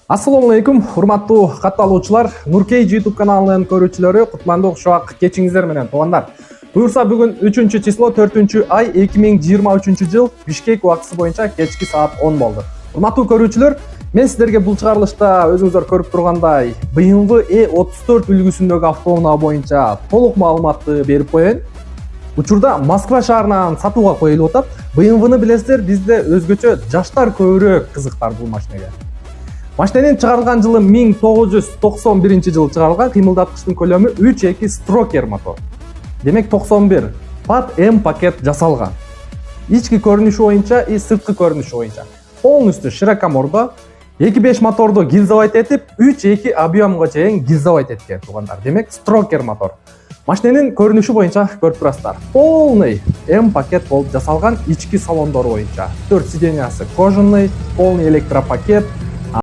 Assalamu алейкум, урматтуу катталуучулар, Нуркей YouTube каналынын көрүүчүлөрү, кутмандуу шуак кечиңиздер менен туугандар. Буюрса бүгүн 3-число 4-ай 2023 жыл Бишкек убактысы боюнча кечки саат 10 болду. Урматтуу көрүүчүлөр, мен сиздерге бул чыгарылышта өзүңүздөр көрүп тургандай BMW E34 үлгүсүндөгү автоунаа боюнча толук маалыматты берип коеюн. Учурда Москва шаарынан сатууга коюлуп атат. BMW-ны билесиздер, бизде өзгөчө жаштар көбүрөөк кызыктар бул машинеге. Машиненин чыгарылган жылы 1991 жылы чыгарылган, кыймылдаткычтын көлөмү 3.2 строкер мотор. Демек 91 PAT M пакет жасалган. Ички көрүнүшү боюнча и сырткы көрүнүшү боюнча полностью широкомордо 2.5 моторду гильзовайт этип, 3.2 объемго чейин гильзовайт эткен туугандар. Демек строкер мотор. Машиненин көрүнүшү боюнча көрүп турасыздар. Полный M пакет болуп жасалган, ички салондору боюнча 4 сидениясы кожаный, полный электропакет,